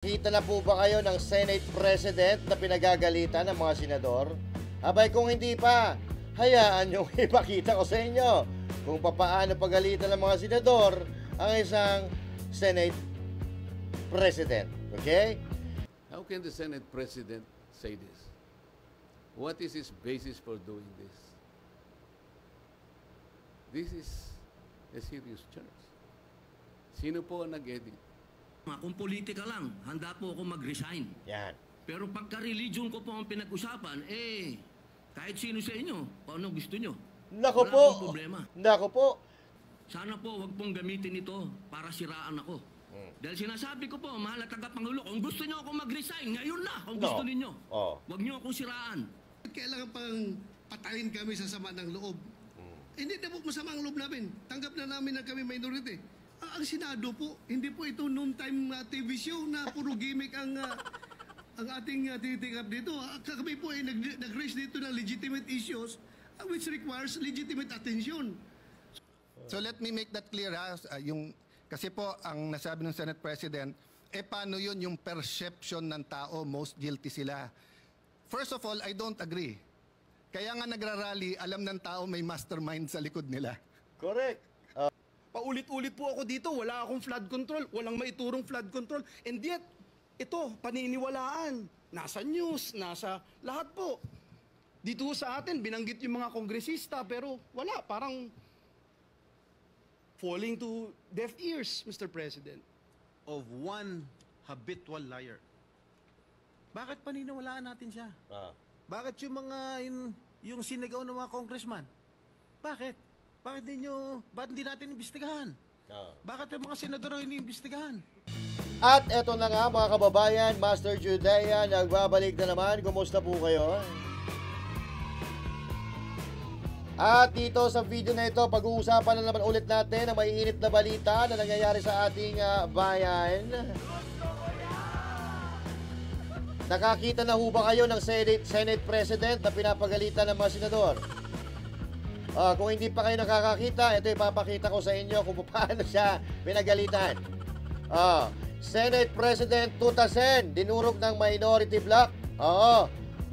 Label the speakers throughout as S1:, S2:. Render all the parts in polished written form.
S1: Kita na po ba kayo ng Senate President na pinagagalitan ng mga senador? Abay kung hindi pa, hayaan nyo ipakita ko sa inyo kung papaano pagalitan ng mga senador ang isang Senate President. Okay?
S2: How can the Senate President say this? What is his basis for doing this? This is a serious charge. Sino po ang nag-edit?
S3: Kung politika lang, handa po ako mag-resign.
S1: Yan.
S3: Pero pagka-religion ko po ang pinag-usapan, kahit sino sa inyo, kung ano gusto nyo.
S1: Nako
S3: Wala
S1: po.
S3: pong problema.
S1: Nako po.
S3: Sana po wag pong gamitin ito para siraan ako. Dahil sinasabi ko po, mahal na tagapangulo, kung gusto nyo ako mag-resign, ngayon na, kung gusto ninyo.
S1: Oh.
S3: Wag nyo akong siraan.
S4: Kailangan pang patayin kami sa sama ng loob. Hindi na po masama ang loob namin. Tanggap na namin na kami minority. Ang Senado po, hindi po ito noontime TV show na puro gimmick ang ating tinitikap dito. Kami po ay nag-raise dito ng legitimate issues which requires legitimate attention.
S5: So let me make that clear ha. Kasi po ang nasabi ng Senate President, paano yun yung perception ng tao, most guilty sila. First of all, I don't agree. Kaya nga nagrarally, alam ng tao may mastermind sa likod nila.
S1: Correct.
S6: Paulit-ulit po ako dito, wala akong flood control, walang maiturong flood control. And yet, ito, paniniwalaan. Nasa news, nasa lahat po. Dito sa atin, binanggit yung mga kongresista, pero wala, parang falling to deaf ears, Mr. President.
S7: Of one habitual liar. Bakit paniniwalaan natin siya? Bakit yung mga yung sinigaw ng mga congressman? Bakit? Bakit hindi natin imbestigahan? Bakit yung mga senador ang iniimbestigahan?
S1: At eto na nga mga kababayan, Master Judea, nagbabalik na naman. Kumusta po kayo? At dito sa video na ito, pag-uusapan na naman ulit natin ang maiinit na balita na nangyayari sa ating bayan. Nakakita na ho ba kayo ng Senate President na pinapagalitan ng mga senador? Kung hindi pa kayo nakakakita, ito ipapakita ko sa inyo kung paano siya pinagalitan. Senate President Tutasen, dinurog ng minority bloc.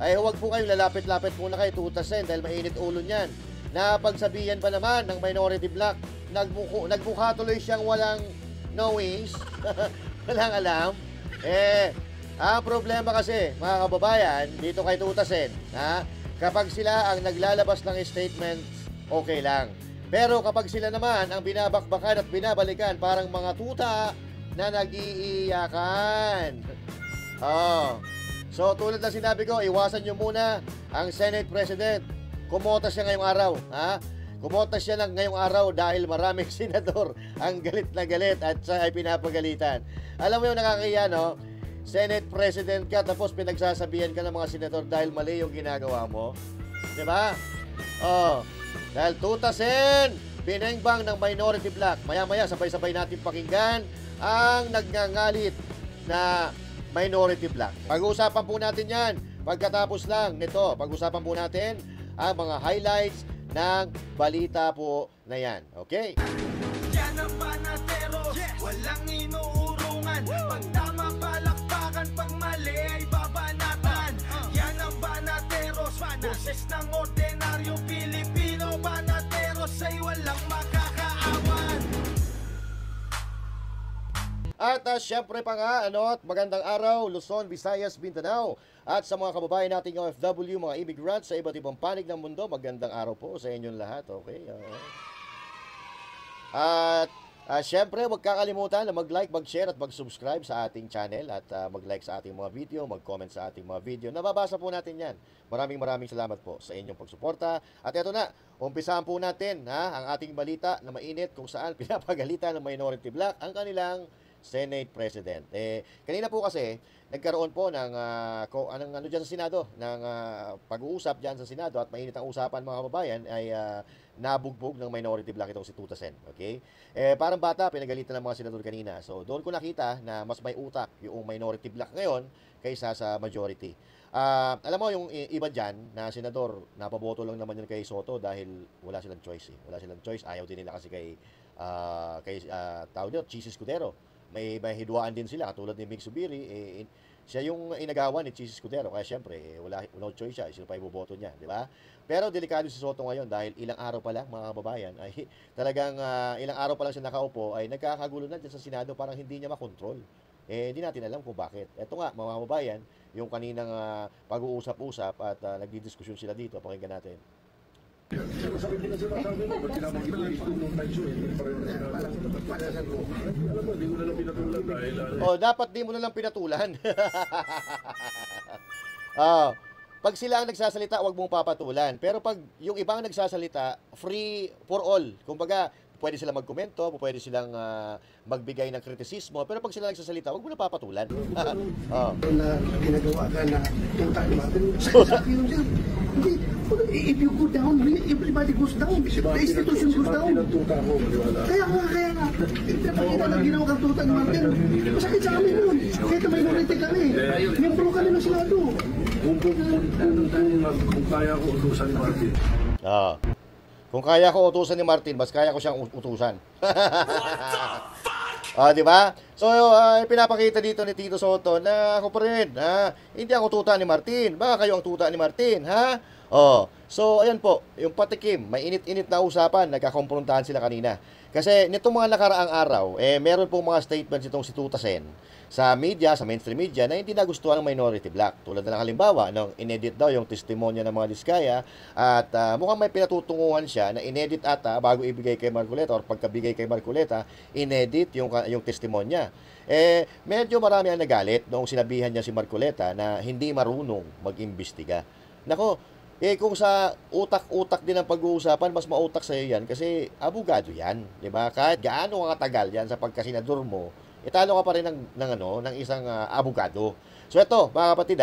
S1: Ay huwag po kayong lalapit-lapit muna kay Tutasen dahil mainit ulo niyan. Napagsabihan pa naman ng minority bloc, nagmukha tuloy siyang walang knowings, walang alam. Ang problema kasi, mga kababayan, dito kay Tutasen, kapag sila ang naglalabas ng statements, okay lang. Pero kapag sila naman ang binabakbakan at binabalikan parang mga tuta na nag-iiyakan. So tulad ng sinabi ko, iwasan nyo muna ang Senate President. Kumotas siya ngayong araw. Kumotas siya lang ngayong araw dahil maraming senador ang galit na galit at siya ay pinapagalitan. Alam mo yung nakakahiya, no? Senate President ka tapos pinagsasabihan ka ng mga senador dahil mali yung ginagawa mo. Diba? Dahil Tutasen, binengbang ng minority bloc. Maya-maya, sabay-sabay natin pakinggan ang nagngangalit na minority bloc. Pag-uusapan po natin yan. Pagkatapos lang nito, pag-uusapan po natin ang mga highlights ng balita po na yan. Okay?
S8: Yan ang banatero, walang inuurungan. Pag tama palakpakan, pag mali ay babanatan. Yan ang banateros, boses ng ordinaryong Pilipino. Banateros ay walang makakaawan.
S1: At syempre pa nga, magandang araw, Luzon, Visayas, Mindanao. At sa mga kababayan nating OFW, mga immigrants sa iba't ibang panig ng mundo, magandang araw po sa inyong lahat. Okay? At syempre, huwag kakalimutan na mag-like, mag-share at mag-subscribe sa ating channel at mag-like sa ating mga video, mag-comment sa ating mga video. Nababasa po natin yan. Maraming salamat po sa inyong pagsuporta. At eto na, umpisahan po natin ang ating balita na mainit kung saan pinapagalitan ng minority bloc ang kanilang Senate President. Kanina po kasi, nagkaroon po ng dyan sa Senado, ng pag-uusap dyan sa Senado at mainit ang usapan mga kababayan ay nabugbog ng minority bloc itong si Tutasen. Okay? Parang bata, pinagalitan ng mga senador kanina. So, doon ko nakita na mas may utak yung minority bloc ngayon kaysa sa majority. Alam mo, yung iba dyan na senador, napaboto lang naman yun kay Soto dahil wala silang choice. Wala silang choice. Ayaw din nila kasi kay tao nyo, Chis Escudero. may hidwaan din sila, katulad ni Mig Subiri, siya yung inagawa ni Chis Escudero, kaya syempre, wala choice siya, sino pa iboboto niya, di ba? Pero delikado si Soto ngayon dahil ilang araw pa lang, mga kababayan, ay talagang ilang araw pa lang siya nakaupo, ay nagkakagulo na dyan sa Senado, parang hindi niya makontrol. Hindi natin alam kung bakit. Ito nga, mga kababayan, yung kaninang pag-uusap-usap at nagdidiskusyon sila dito, pakinggan natin. Dapat di mo na lang pinatulan. Pag sila ang nagsasalita, wag mong papatulan. Pero pag yung ibang nagsasalita, free for all. Kumbaga, pwede silang magkomento, pwede silang magbigay ng kritisismo, pero pag sila nagsasalita, wag mo na papatulan.
S4: Na ginagawa ka na tuta ni Martin. Hindi, if you go down, everybody goes down. The institution goes down. Kaya nga. Pinapakita na ginawa kang tuta ni Martin. Masakit sa amin yun. Kahit na minority kami. Miyembro kami ng Senado.
S9: Kung kaya ko utusan ni Martin.
S1: Kung kaya ko utusan ni Martin, mas kaya ko siyang utusan. Di ba? So, pinapakita dito ni Tito Soto na ako pa rin, hindi ako tuta ni Martin. Baka kayo ang tuta ni Martin, ha? So, ayan po, yung patikim, may init-init na usapan, nagkakomprontahan sila kanina. Kasi nitong mga nakaraang araw, meron pong mga statements itong si Tuta Sen sa media, sa mainstream media, na hindi nagustuhan ng minority black. Tulad na ng halimbawa, nung inedit daw yung testimonya ng mga Diskaya at mukhang may pinatutunguhan siya na inedit ata bago ibigay kay Marcoleta or pagkabigay kay Marcoleta, inedit yung testimonya. Medyo marami ang nagalit noong sinabihan niya si Marcoleta na hindi marunong mag-imbestiga. Nako, kung sa utak-utak din ang pag-uusapan, mas mautak sa'yo yan kasi abogado yan, di ba? Kahit gaano katagal yan sa pagkasenador mo, italo ka pa rin ng isang abogado. So ito, mga kapatid,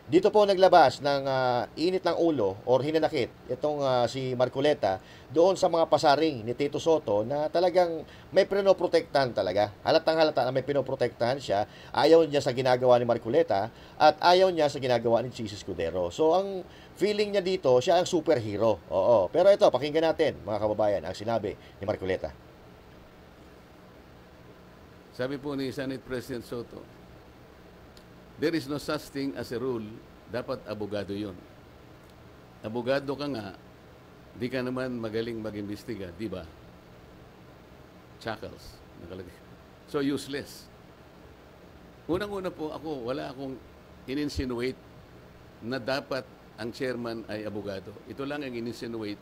S1: dito po naglabas ng init ng ulo or hinanakit itong si Marcoleta doon sa mga pasaring ni Tito Soto na talagang may pinoprotektahan talaga. Halatang halata na may pinoprotektahan siya. Ayaw niya sa ginagawa ni Marcoleta at ayaw niya sa ginagawa ni Chis Escudero. So ang feeling niya dito, siya ang superhero. Oo. Pero ito, pakinggan natin, mga kababayan, ang sinabi ni Marcoleta.
S2: Sabi po ni Senate President Soto, there is no such thing as a rule, dapat abogado yun. Abogado ka nga, di ka naman magaling mag-imbestiga, di ba? Chuckles, nakalagay. So useless. Unang-una po ako, wala akong in-insinuate na dapat ang chairman ay abogado. Ito lang ang in-insinuate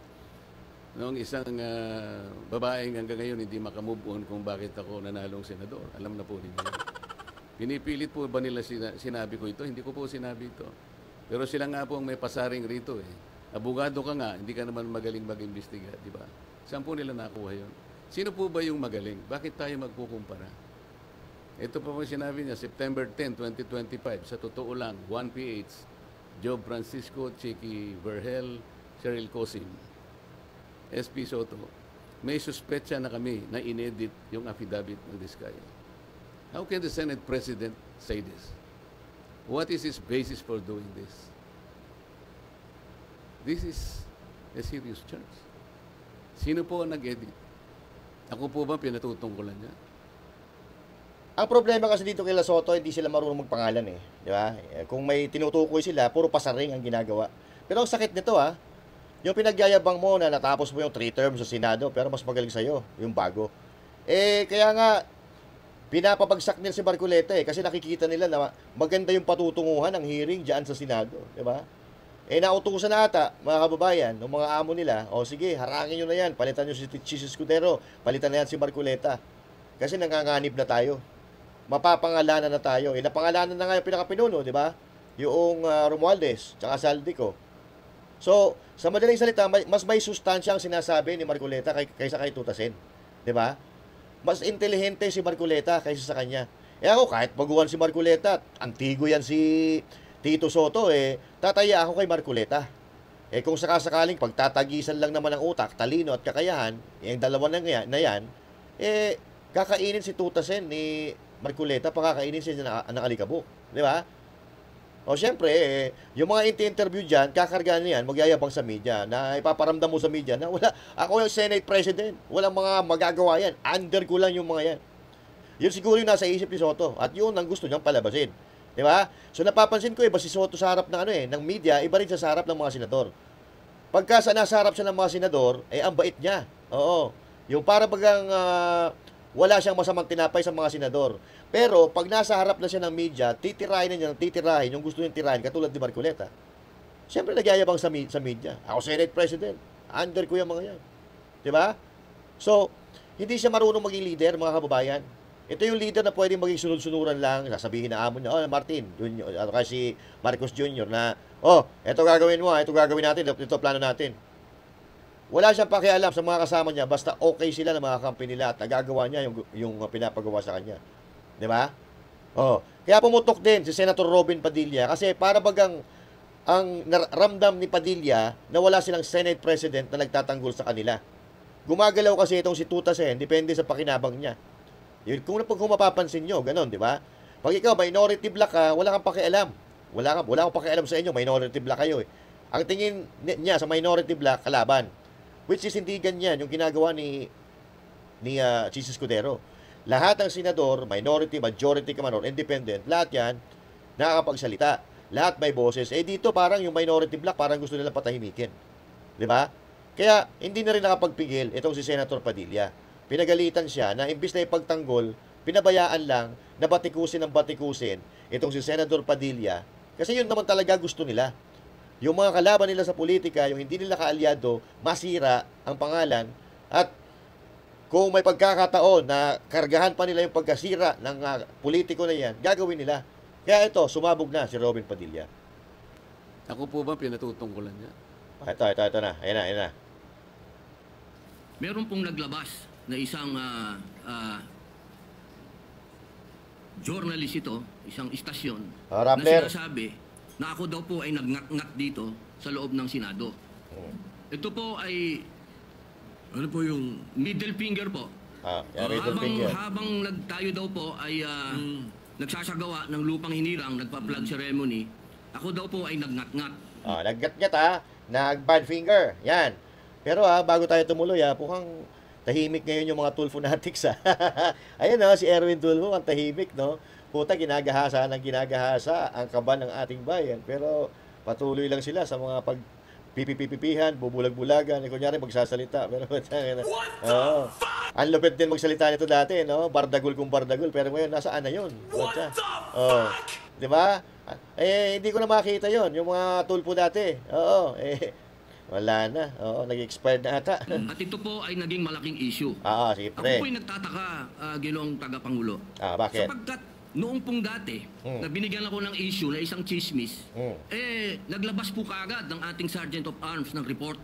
S2: noong isang babaeng hanggang ngayon hindi makamove on kung bakit ako nanalong senador. Alam na po ninyo. Pinipilit po ba nila sinabi ko ito? Hindi ko po sinabi ito. Pero sila nga po ang may pasaring rito eh. Abogado ka nga, hindi ka naman magaling mag-imbestiga, di ba? Saan po nila nakuha yun? Sino po ba yung magaling? Bakit tayo magkukumpara? Ito pa po sinabi niya, September 10, 2025, sa totoo lang, 1PH, Job Francisco, Chicky Verhel, Cheryl Cosim, SP Soto, may suspetsa na kami na inedit yung affidavit ng Diskaya. How can the Senate President say this? What is his basis for doing this? This is a serious charge. Sino po ang nag-edit? Ako po ba pinatutungkulan niya?
S1: Ang problema kasi dito kay Soto, hindi sila marunong magpangalan eh. Di ba? Kung may tinutukoy sila, puro pasaring ang ginagawa. Pero ang sakit nito yung pinagyayabang mo na natapos mo yung 3 terms sa Senado, pero mas magaling sa'yo, yung bago. Kaya nga, pinapabagsak nila si Marcoleta kasi nakikita nila na maganda yung patutunguhan ng hearing dyan sa Senado. Diba? Nautusan na ata, mga kababayan, ng mga amo nila, sige, harangin nyo na yan, palitan nyo si Chis Escudero, palitan na yan si Marcoleta. Kasi nanganganib na tayo. Mapapangalanan na tayo. Napangalanan na nga yung pinakapinuno, di ba? Yung Romualdez, tsaka Saldico. So, sa madaling salita, mas may sustansya ang sinasabi ni Marcoleta kaysa kay Tuta Sen. Di ba? Mas intelihente si Marcoleta kaysa sa kanya. Ako, kahit baguhan si Marcoleta, antigo yan si Tito Soto, tataya ako kay Marcoleta. Kung sakasakaling pagtatagisan lang naman ang utak, talino at kakayahan, yung dalawa na yan, kakainin si Tuta Sen ni Marcoleta, pakakainin siya ng alikabok. Di ba? O syempre, yung mga interview dyan, kakargaan niyan, magyayabang sa media, na ipaparamdam mo sa media na wala, ako yung Senate President, walang mga magagawa yan, under ko lang yung mga yan. Yun siguro yung nasa isip ni Soto. At yun ang gusto niyang palabasin. Di ba? So napapansin ko, iba si Soto sa harap ng, ng media, iba rin siya sa harap ng mga senador. Pagka nasa harap siya ng mga senador, ang bait niya. Oo. Yung para bagang wala siyang masamang tinapay sa mga senador. Pero pag nasa harap na siya ng media, titirahin yung gusto niyang tirahin, katulad ni Marcoleta. Siyempre nagyayabang sa media. Ako Senate President. Under ko yung mga yan. Di ba? So, hindi siya marunong maging leader, mga kababayan. Ito yung leader na pwedeng maging sunod-sunuran lang, sasabihin na amo niya, Martin, kasi Marcos Jr. na, ito gagawin mo, ito gagawin natin, ito plano natin. Wala siyang pakialam sa mga kasama niya, basta okay sila ng mga company nila at nagagawa niya yung pinapagawa sa kanya. Di ba? Kaya pumutok din si Senator Robin Padilla kasi para bagang ang ramdam ni Padilla na wala silang Senate President na nagtatanggol sa kanila. Gumagalaw kasi itong si Tuta Sen, depende sa pakinabang niya. Yun, kung mapapansin nyo, ganun, di ba? Pag ikaw, minority black ka, wala kang pakialam. Wala kang pakialam sa inyo, minority black kayo. Ang tingin niya sa minority black, kalaban. Which is hindi ganyan yung ginagawa ni Chis Escudero. Lahat ng senador, minority, majority ka man or independent, lahat yan, nakakapagsalita. Lahat may boses. Dito parang yung minority black, parang gusto nilang patahimikin. Di ba? Kaya, hindi na rin nakapagpigil itong si Senator Padilla. Pinagalitan siya na imbis na ipagtanggol, pinabayaan lang na batikusin itong si Senator Padilla. Kasi yun naman talaga gusto nila. Yung mga kalaban nila sa politika, yung hindi nila kaalyado, masira ang pangalan. At kung may pagkakataon na kargahan pa nila yung pagkasira ng politiko na yan, gagawin nila. Kaya ito, sumabog na si Robin Padilla.
S2: Ako po ba pinatutungkulan niya?
S1: Ito na. Ayan na.
S3: Meron pong naglabas na isang journalist ito, isang istasyon, na
S1: Rappler.
S3: sinasabi na ako daw po ay nagngat-ngat dito sa loob ng Senado. Ito po ay, ano po yung middle finger po.
S1: Middle finger.
S3: Habang tayo daw po ay nagsasagawa ng lupang hinirang, nagpa-flag ceremony, ako daw po ay nagngat-ngat.
S1: Naggat-ngat nag-bad finger. Yan. Pero bago tayo tumuloy, mukhang tahimik ngayon yung mga Tulfo Fanatics. Ayun si Erwin Tulfo, ang tahimik, no? Puta, ginagahasa ang kaban ng ating bayan. Pero patuloy lang sila sa mga pipipipihan, bubulag-bulagan, kunyari magsasalita. Pero ang lupit din magsalita nito dati, no? Bardagul kung bardagul, pero ngayon nasaan na 'yon? Di ba? Hindi ko na makita 'yon, yung mga Tulfo dati. Wala na. Nag-expired na ata.
S3: At ito po ay naging malaking issue.
S1: Sige,
S3: Ako
S1: pre.
S3: po'y nagtataka, Ginoong Tagapangulo.
S1: Bakit?
S3: Sapagkat noong pong dati, na binigyan ako ng issue na isang chismis, naglabas po kaagad ng ating Sergeant of Arms ng report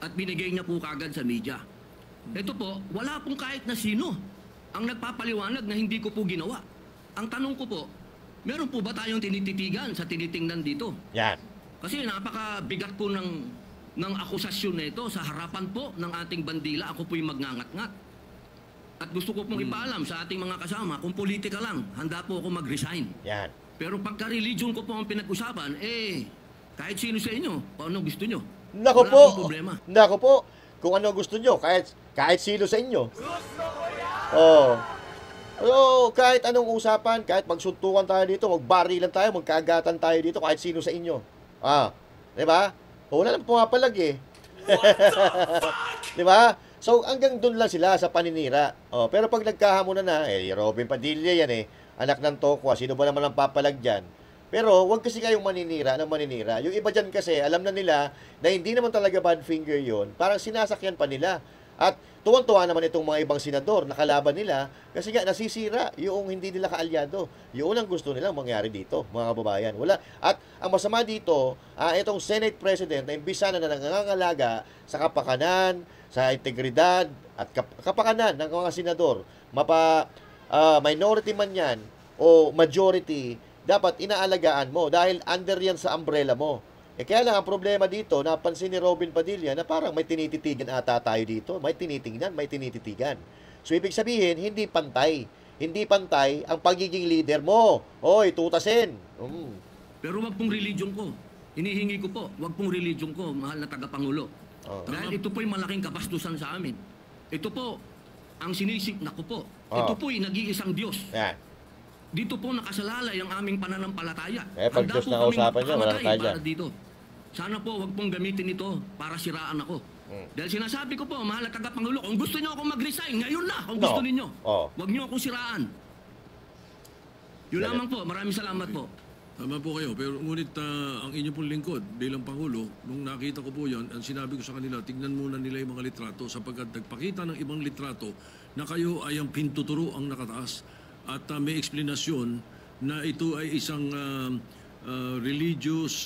S3: at binigay niya po kaagad sa media. Ito po, wala pong kahit na sino ang nagpapaliwanag na hindi ko po ginawa. Ang tanong ko po, meron po ba tayong tinititigan sa tinitingnan dito?
S1: Yan.
S3: Kasi napakabigat po ng akusasyon na ito sa harapan po ng ating bandila. Ako po'y magngangat-ngat. At gusto ko pong ipaalam sa ating mga kasama, kung politika lang, handa po ako mag-resign.
S1: Yan.
S3: Pero pagka-religion ko po ang pinag-usapan, kahit sino sa inyo, kung ano gusto nyo.
S1: Nako
S3: wala
S1: po.
S3: pong problema.
S1: Nako po. Kung ano gusto nyo, kahit sino sa inyo. Kahit anong usapan, kahit magsuntukan tayo dito, magbarilan tayo, magkaagatan tayo dito, kahit sino sa inyo. Diba? Wala lang pumapalag Diba? So, hanggang doon lang sila sa paninira. Pero pag nagkahamunan na, Robin Padilla yan anak ng Tokwa, sino ba naman ang papalag dyan? Pero, wag kasi kayong maninira. Yung iba dyan kasi, alam na nila na hindi naman talaga bad finger yon. Parang sinasakyan pa nila. At tuwan-tuwa naman itong mga ibang senador na kalaban nila kasi nga nasisira yung hindi nila kaalyado. Yun ang gusto nilang mangyari dito, mga kababayan. Wala. At ang masama dito, itong Senate President na imbis sana na nangangalaga sa kapakanan, sa integridad at kapakanan ng mga senador, minority man yan o majority, dapat inaalagaan mo dahil under yan sa umbrella mo. Kaya lang ang problema dito, napansin ni Robin Padilla na parang may tinititigan ata tayo dito. May tinitingnan, may tinititigan. So, ibig sabihin, hindi pantay. Hindi pantay ang pagiging leader mo. Tuta Sen.
S3: Pero wag pong religion ko. Hinihingi ko po, wag pong religion ko, mahal na tagapangulo. Dahil ito po'y malaking kabastusan sa amin. Ito po, ang sinisip, naku po,
S1: Oh.
S3: ito po'y nag-iisang Diyos.
S1: Yan.
S3: Dito po nakasalalay ang aming pananampalataya.
S1: Pag
S3: Handa
S1: Diyos
S3: po
S1: na
S3: kaming
S1: usapan niyo, walang
S3: magpakamatay
S1: kaya.
S3: para dito. Sana po wag pong gamitin ito para siraan ako. Dahil sinasabi ko po, mahal na tagapangulo, kung gusto niyo ako mag-resign, ngayon na, kung gusto ninyo.
S1: Oh.
S3: Wag niyo akong siraan. Yun lamang po. Maraming salamat po.
S9: Tama po kayo, pero ngunit ang inyo pong lingkod bilang Pangulo, nung nakita ko po yan, ang sinabi ko sa kanila, tignan muna nila yung mga litrato sapagkat nagpakita ng ibang litrato na kayo ay ang pintuturo ang nakataas at may eksplanasyon na ito ay isang religious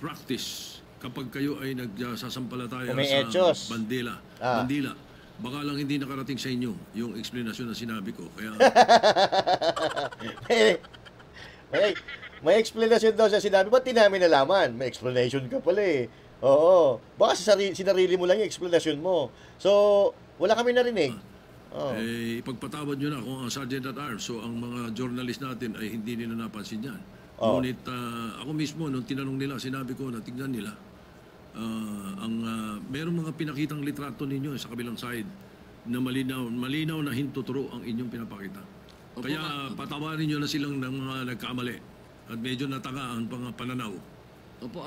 S9: practice kapag kayo ay nagsasampalataya
S1: Kung may
S9: sa
S1: etyos.
S9: bandila.
S1: Ah.
S9: Bandila. Baka lang hindi nakarating sa inyo yung eksplanasyon na sinabi ko. Kaya
S1: may explanation daw sa sinabi. Ba't di namin nalaman? May explanation ka pala eh. Oo. Baka sinarili mo lang yung explanation mo. So, wala kami narinig. Oh.
S9: ipagpatawad nyo na kung ang Sergeant at Arms, so ang mga journalist natin ay hindi nila napansin yan.
S1: Oh.
S9: Ngunit ako mismo, nung tinanong nila, sinabi ko na tignan nila, merong mga pinakitang litrato ninyo sa kabilang side na malinaw na hintuturo ang inyong pinapakita. Kaya patawarin nyo na silang ng mga nagkamali at medyo natagaan pang pananaw.
S3: Opo,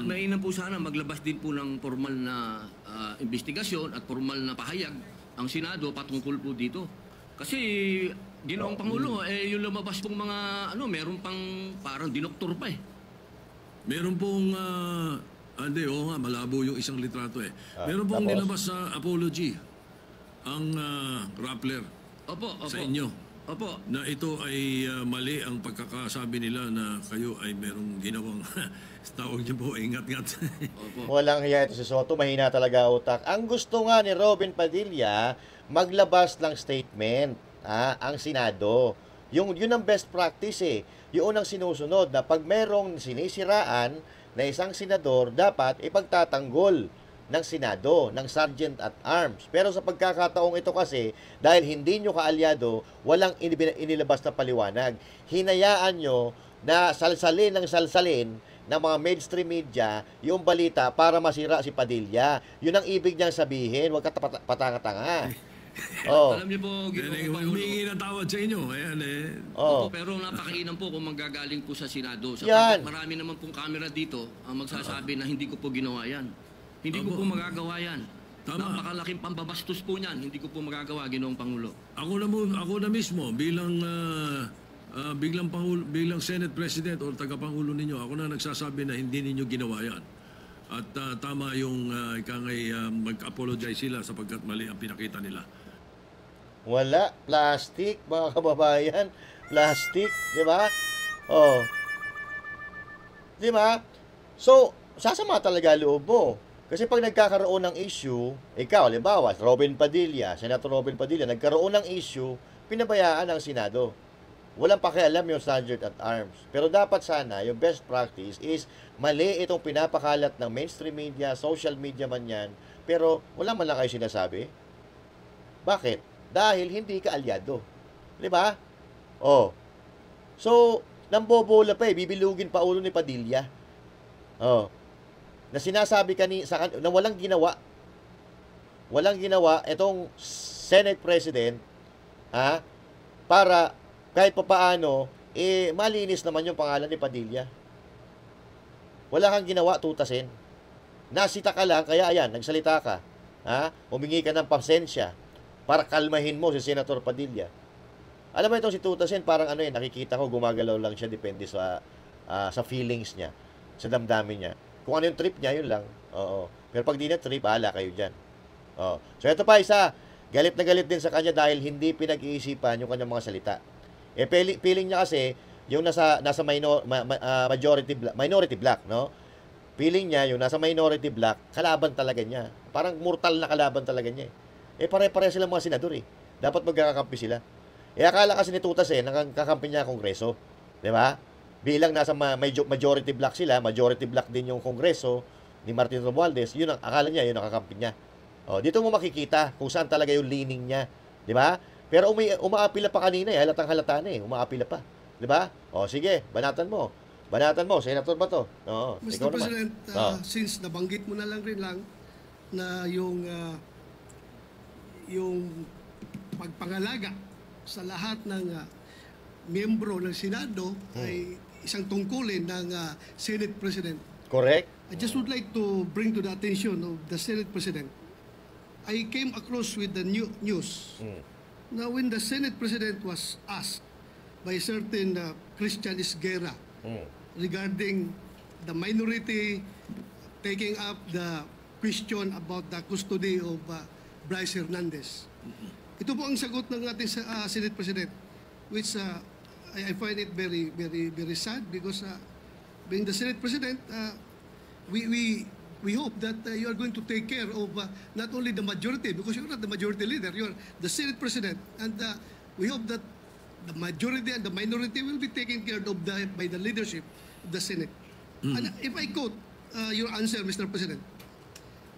S3: mainam po sana maglabas din po ng formal na investigasyon at formal na pahayag ang Senado patungkol po dito. Kasi Ginoong Pangulo, yung lumabas pong mga meron pang parang dinoktor pa eh.
S9: Meron pong hindi, oo nga, malabo yung isang litrato eh. Meron pong
S1: tapos?
S9: nilabas sa apology ang Rappler
S3: Opo.
S9: sa inyo.
S3: Opo.
S9: Na ito ay mali ang pagkakasabi nila na kayo ay merong ginawang tawag niyo po, ingat-ngat.
S1: Walang hiya ito si Soto, mahina talaga utak. Ang gusto nga ni Robin Padilla, maglabas ng statement, ang Senado. Yun ang best practice eh. Yun ang sinusunod na pag merong sinisiraan na isang senador, dapat ipagtatanggol ng Senado, ng Sergeant at Arms. Pero sa pagkakataong ito kasi, dahil hindi nyo kaalyado, walang inilabas na paliwanag. Hinayaan nyo na salsalin ng mga mainstream media yung balita para masira si Padilla. Yun ang ibig niyang sabihin. Huwag ka patanga-tanga. Oh.
S3: Alam niyo po, Ginoong Pangulo.
S9: Humingi ng tawad sa inyo. Ayan eh.
S1: Oh.
S3: Opo, pero napakainam po kung manggagaling po sa Senado.
S1: Yan.
S3: Sapagkat marami naman pong camera dito ang magsasabi na hindi ko po ginawa yan. Hindi ko po magagawa yan.
S9: Tama.
S3: Napakalaking pambabastos po niyan. Hindi ko po magagawa, Ginoong Pangulo.
S9: Ako na mismo bilang bilang Senate President o tagapangulo ninyo, ako na nagsasabi na hindi ninyo ginawa yan. At tama yung mag-apologize sila sapagkat mali ang pinakita nila.
S1: Wala. Plastic, mga kababayan. Plastic, di ba? Oh. Di ba? So, sasama talaga loob mo. Kasi pag nagkakaroon ng issue, ikaw, halimbawa, Senator Robin Padilla, nagkaroon ng issue, pinabayaan ng Senado. Walang pakialam yung Sergeant at Arms. Pero dapat sana, yung best practice is mali itong pinapakalat ng mainstream media, social media man yan, pero wala man lang kayo sinasabi. Bakit? Dahil hindi ka alyado. Di ba? Oh. So, nambobola pa eh, bibilugin pa ulo ni Padilla. Oh. Na sinasabi na walang ginawa. Walang ginawa itong Senate President para kahit papaano, malinis naman yung pangalan ni Padilla. Wala kang ginawa, tutasin. Nasita ka lang, kaya ayan, nagsalita ka. Humingi ka ng pasensya para kalmahin mo si Senator Padilla. Alam mo itong si Tutasin, parang nakikita ko, gumagalaw lang siya, depende sa feelings niya, sa damdamin niya. Kung ano yung trip niya, yun lang. Oo. Pero pag di na trip, ala kayo dyan. Oo. So ito pa isa, galit na galit din sa kanya dahil hindi pinag-iisipan yung kanyang mga salita. Feeling niya kasi, yung nasa minority black, no? Feeling niya, yung nasa minority black, kalaban talaga niya. Parang mortal na kalaban talaga niya. Pare-pare silang mga senador eh. Dapat magkakakampi sila. Akala kasi ni Tutas nakakampi niya Kongreso. Di ba? Bilang nasa majority black sila, majority black din yung Kongreso ni Martin Romualdez, yun ang akala niya, yun ang kakampi niya. Dito mo makikita kung saan talaga yung leaning niya. Di ba? Pero umaapila pa kanina halatang halata na umaapila pa. Di ba? Sige, banatan mo. Senator ba to? Oo,
S4: Mr. President, since nabanggit mo na lang rin na yung yung pagpangalaga sa lahat ng miyembro ng Senado ay isang tungkulin ng Senate President.
S1: Correct?
S4: I just would like to bring to the attention of the Senate President. I came across with the news. Now, when the Senate President was asked by a certain Christian Esguerra regarding the minority taking up the question about the custody of Bryce Hernandez. Ito po ang sagot ng ating Senate President, which I find it very, very, very sad because being the Senate President, we hope that you are going to take care of not only the majority, because you're not the majority leader, you're the Senate President, and we hope that the majority and the minority will be taken care of by the leadership of the Senate. And if I quote your answer, Mr. President,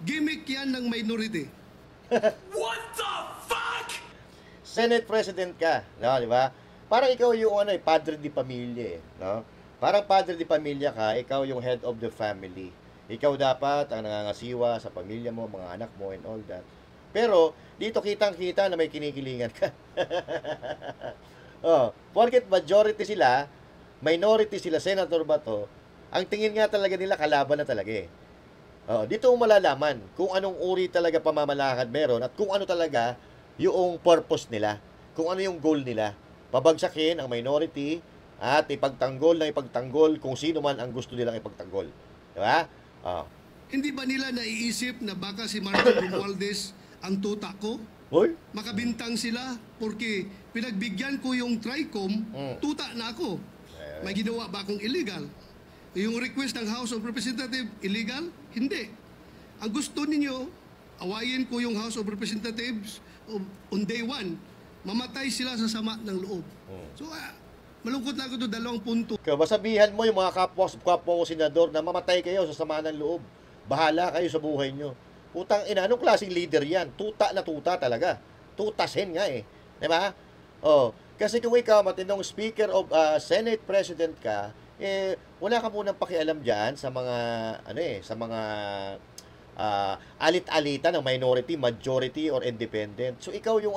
S4: gimmick yan ng minority.
S8: What the fuck?
S1: Senate President ka, no, di ba? Parang ikaw yung padre di pamilya, no? Parang padre di pamilya ka, ikaw yung head of the family. Ikaw dapat ang nangangasiwa sa pamilya mo, mga anak mo, and all that. Pero, dito kitang-kita na may kinikilingan ka. Porket majority sila, minority sila, Senator Bato, ang tingin nga talaga nila, kalaban na talaga eh. Dito mo malalaman kung anong uri talaga pamamalakad meron at kung ano talaga yung purpose nila, kung ano yung goal nila. Pabagsakin ang minority at ipagtanggol kung sino man ang gusto nilang ipagtanggol. Diba?
S4: Hindi ba nila naiisip na baka si Martin Romualdez ang tuta ko?
S1: Hoy?
S4: Makabintang sila porque pinagbigyan ko yung TRICOM, tuta na ako. May ginawa ba akong illegal? Yung request ng House of Representatives, illegal? Hindi. Ang gusto ninyo, awayin ko yung House of Representatives on day one. Mamatay sila sa sama ng loob. So, malungkot lang ito, 2 punto.
S1: Kaya masabihan mo yung mga kapwa mo senador na mamatay kayo sa sama ng loob. Bahala kayo sa buhay nyo. Putang ina, anong klaseng leader yan? Tuta na tuta talaga. Tutasin nga eh. Diba? Kasi kung ikaw matinong Speaker of Senate President ka, wala ka munang pakialam dyan sa mga, sa mga alit-alitan ng minority, majority, or independent. So, ikaw yung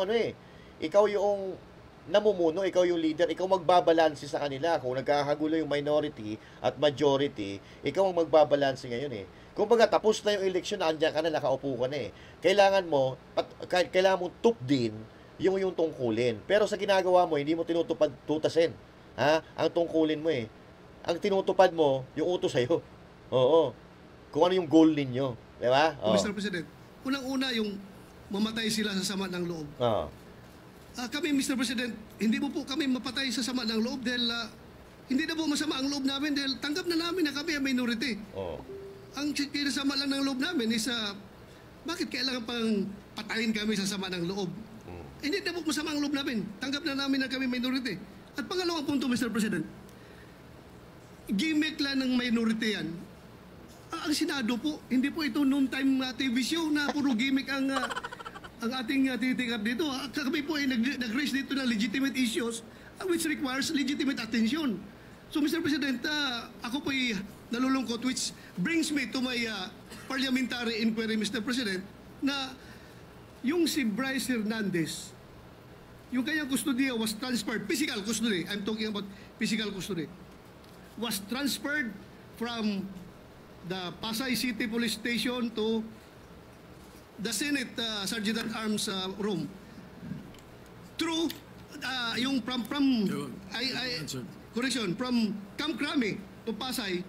S1: ikaw yung namumuno, ikaw yung leader, ikaw magbabalanse sa kanila. Kung nagkakagulo yung minority at majority, ikaw ang magbabalanse ngayon eh. Kung baga, tapos na yung eleksyon, nandiyan ka na, nakaupo ka na eh. Kailangan mong tupdin yung tungkulin. Pero sa ginagawa mo, hindi mo tutasin. Ang tungkulin mo eh. Ang tinutupad mo, yung utos sa'yo. Oo. Kung ano yung goal ninyo. Di ba?
S4: Mr. President, unang-una yung mamatay sila sa sama ng loob. Kami, Mr. President, hindi mo po kami mapatay sa sama ng loob dahil hindi na po masama ang loob namin dahil tanggap na namin na kami ang minority. Ang kinasama lang ng loob namin is bakit kailangan pang patayin kami sa sama ng loob? Hindi na po masama ang loob namin. Tanggap na namin na kami minority. At pangalawang punto, Mr. President, gimmick lang ng minority yan. Ang Senado po, hindi po ito noon time TV show na puro gimmick ang ating titikat dito. Kami po ay nag-raise dito ng legitimate issues which requires legitimate attention. So Mr. President, ako po ay nalulungkot which brings me to my parliamentary inquiry, Mr. President, na yung si Bryce Hernandez, yung kanyang custody was transferred, physical custody, I'm talking about physical custody, was transferred from the Pasay City Police Station to the Senate Sergeant at Arms room. Through yung from correction, from Camp Crame to Pasay,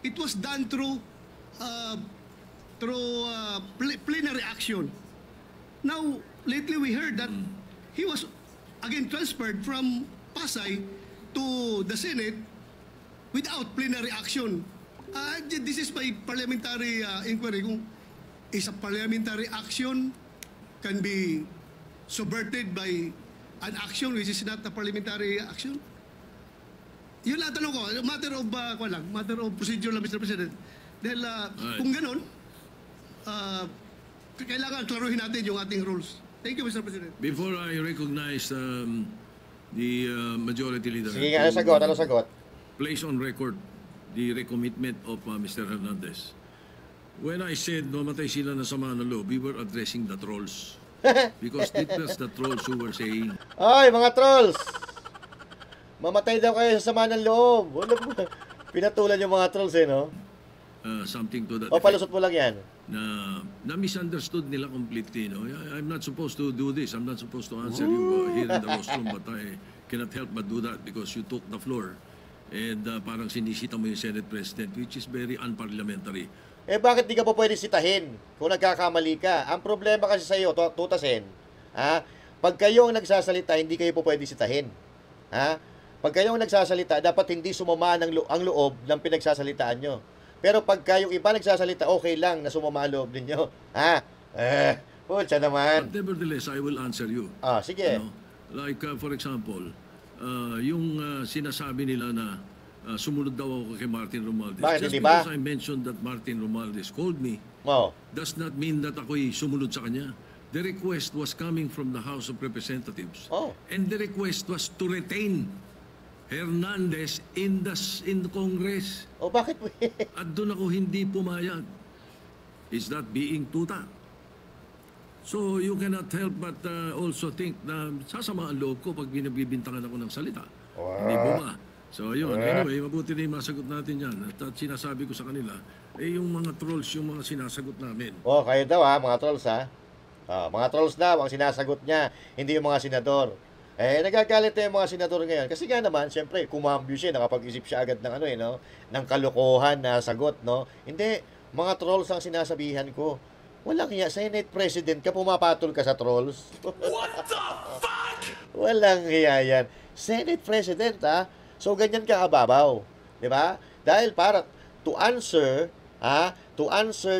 S4: it was done through plenary action. Now, lately we heard that he was again transferred from Pasay to the Senate without plenary action. This is my parliamentary inquiry. Kung is a parliamentary action can be subverted by an action which is not a parliamentary action? Yun lang tanong ko. Matter of procedure lang, Mr. President. Dahil kung ganun, kailangan klaruhin natin yung ating rules. Thank you, Mr. President.
S9: Before I recognize the majority leader,
S1: Sige nga, ano sagot?
S9: place on record the recommitment of Mr. Hernandez. When I said mamatay sila na sama ng loob, we were addressing the trolls. Because it was the trolls who were saying,
S1: Ay, mga trolls! Mamatay daw kayo sa sama ng loob. Wala po. Pinatulan yung mga trolls no?
S9: Something to that
S1: O, palusot mo lang yan.
S9: na misunderstood nila completely. No? I'm not supposed to do this. I'm not supposed to answer you here in the rostrum, but I cannot help but do that because you took the floor. And parang sinisita mo yung Senate President, which is very unparliamentary.
S1: Eh, bakit di ka pa pwede sitahin kung nagkakamali ka? Ang problema kasi sa iyo, tutasin, pag kayo ang nagsasalita, hindi kayo po pwede sitahin. Pag kayo ang nagsasalita, dapat hindi sumama ang loob ng pinagsasalitaan nyo. Pero pag kayong iba nagsasalita, okay lang na sumama ang loob ninyo. Putya naman.
S9: But nevertheless, I will answer you.
S1: Sige.
S9: You know, like, for example, yung sinasabi nila na sumunod daw ako kay Martin Romualdez.
S1: Bakit,
S9: Just
S1: hindi ba?
S9: because I mentioned that Martin Romualdez called me, does not mean that ako'y sumunod sa kanya. The request was coming from the House of Representatives. And the request was to retain Hernandez in the Congress.
S1: Bakit?
S9: At doon ako hindi pumayag. Is that being tuta? So you cannot help but also think na sasama ang loob ko pag binibintangan ako ng salita. Hindi po ba? So yun, anyway, mabuti na yung masagot natin yan. At sinasabi ko sa kanila, yung mga trolls, yung mga sinasagot namin.
S1: Kayo daw mga trolls mga trolls daw ang sinasagot niya, hindi yung mga senador. Nagagalit na yung mga senador ngayon. Kasi nga naman, siyempre, kumambyo siya, nakapag-isip siya agad ng ng kalokohan na sagot, no? Hindi, mga trolls ang sinasabihan ko. Walang hiya, Senate President ka, pumapatol ka sa trolls.
S8: What the fuck?
S1: Walang hiya yan. Senate President, So, ganyan ka kababaw. Di ba? Dahil para to answer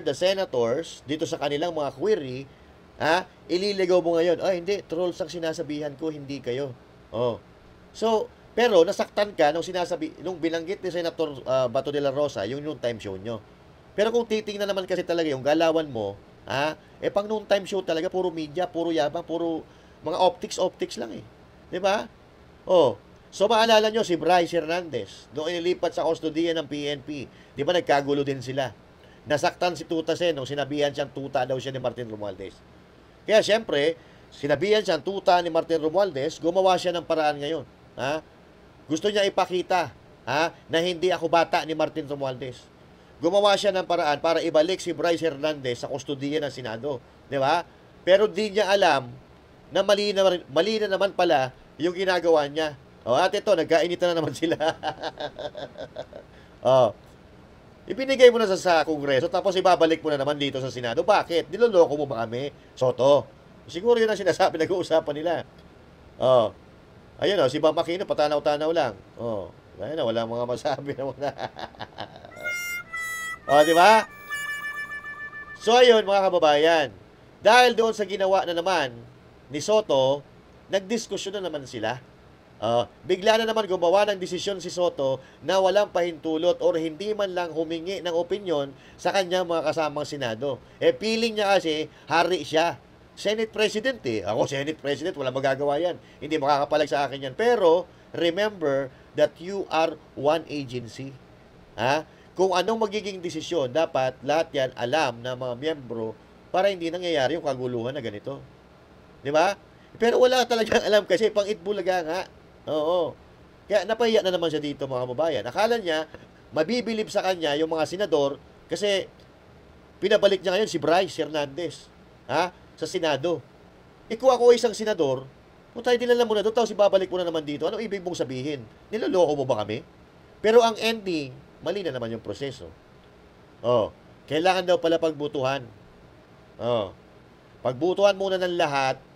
S1: the senators dito sa kanilang mga query, ililigaw mo ngayon, hindi, trolls ang sinasabihan ko, hindi kayo. So, pero nasaktan ka nung binanggit ni Senator Bato de la Rosa, yung noon time show nyo. Pero kung titingnan naman kasi talaga yung galawan mo, pang noon time show talaga, puro media, puro yabang, puro mga optics lang eh. Di ba? So, maalala nyo si Bryce Hernandez, noong inilipat sa kustodiya ng PNP, di ba nagkagulo din sila? Nasaktan si Tuta Sen nung sinabihan siyang tuta daw siya ni Martin Romualdez. Kaya siyempre, sinabihan siyang tuta ni Martin Romualdez, gumawa siya ng paraan ngayon. Gusto niya ipakita na hindi ako bata ni Martin Romualdez. Gumawa siya ng paraan para ibalik si Bryce Hernandez sa kustodiya ng Senado. Di ba? Pero di niya alam na mali na naman pala yung ginagawa niya. At ito, nagkainitan na naman sila. Ibinigay mo na sa Kongreso, tapos ibabalik mo na naman dito sa Senado. Bakit? Niloloko mo ba kami, Soto? Siguro yun ang sinasabi, nag-uusapan nila. Ayun, si Bam Aquino, patanaw-tanaw lang. Ayun, walang mga masabi na muna. Di ba? So, ayun, mga kababayan. Dahil doon sa ginawa na naman ni Soto, nagdiskusyon na naman sila. Bigla na naman gumawa ng desisyon si Soto na walang pahintulot or hindi man lang humingi ng opinyon sa kanyang mga kasamang Senado. Feeling niya kasi, hari siya. Senate President Ako, Senate President, wala magagawa yan. Hindi makakapalag sa akin yan. Pero, remember that you are one agency. Kung anong magiging desisyon, dapat lahat yan alam ng mga miyembro para hindi nangyayari yung kaguluhan na ganito. Di ba? Pero wala talagang alam kasi pang itbulaga nga. Kaya napahiya na naman siya dito, mga kababayan. Akala niya, mabibilib sa kanya yung mga senador kasi pinabalik niya ngayon si Bryce Hernandez sa Senado. Kung ako isang senador, kung tayo dinala mo na doon, tapos ibabalik mo na naman dito, ano ibig mong sabihin? Niloloko mo ba kami? Pero ang ending, mali na naman yung proseso. Kailangan daw pala pagbutuhan. Pagbutuhan muna ng lahat.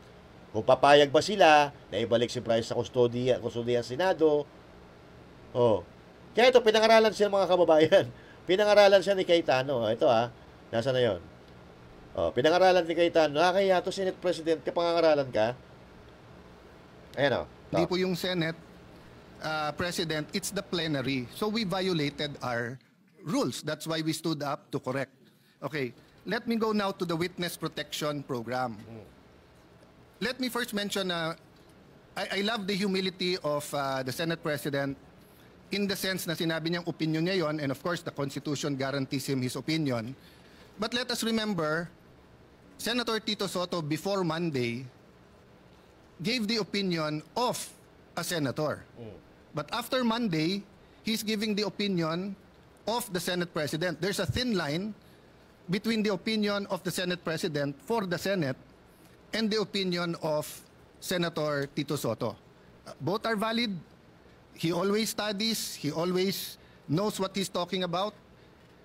S1: Kung papayag ba sila na ibalik si Bryce sa kustodiya ng Senado. Kaya ito, pinangaralan siya mga kababayan. Pinangaralan siya ni Cayetano. Ito nasa na yun? Pinangaralan ni Cayetano. Nakakaya ito, Senate President, kapangaralan ka. Ayan
S5: Hindi po yung Senate President, it's the plenary. So we violated our rules. That's why we stood up to correct. Okay, let me go now to the Witness Protection Program. Let me first mention, I love the humility of the Senate President in the sense na sinabi niyang opinion niya yon, and of course, the Constitution guarantees him his opinion. But let us remember, Senator Tito Soto, before Monday, gave the opinion of a senator. But after Monday, he's giving the opinion of the Senate President. There's a thin line between the opinion of the Senate President for the Senate and the opinion of Senator Tito Soto. Both are valid. He always studies, he always knows what he's talking about.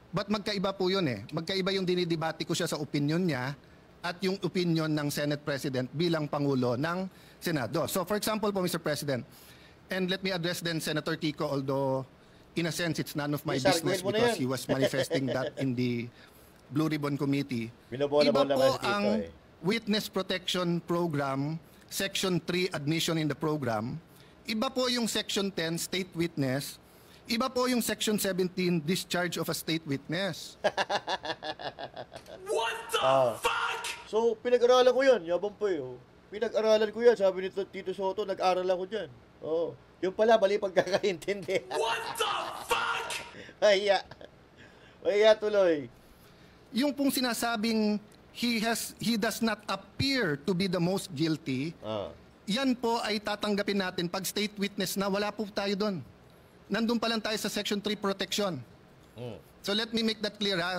S5: But magkaiba po yun eh. Magkaiba yung dinidebate ko siya sa opinion niya at yung opinion ng Senate President bilang Pangulo ng Senado. So for example po, Mr. President, and let me address then Senator Kiko, although in a sense it's none of my
S1: Yes, sir,
S5: business
S1: gawin mo na
S5: because
S1: yan.
S5: he was manifesting that in the Blue Ribbon Committee.
S1: Binobola-bola
S5: Iba
S1: nga
S5: po
S1: si Tito
S5: ang
S1: eh.
S5: Witness Protection Program, Section 3, Admission in the Program. Iba po yung Section 10, State Witness. Iba po yung Section 17, Discharge of a State Witness.
S8: What the fuck?
S1: So, pinag-aralan ko yan. Yabang po yun. Pinag-aralan ko yan. Sabi ni Tito Soto, nag-aral ako dyan. Oh. Yung pala, mali pagkakaintindi.
S8: What the fuck?Aya.Aya
S1: tuloy.
S5: Yung pong sinasabing he does not appear to be the most guilty, yan po ay tatanggapin natin pag state witness na wala po tayo doon. Nandun pa lang tayo sa Section 3 protection. So let me make that clear ha.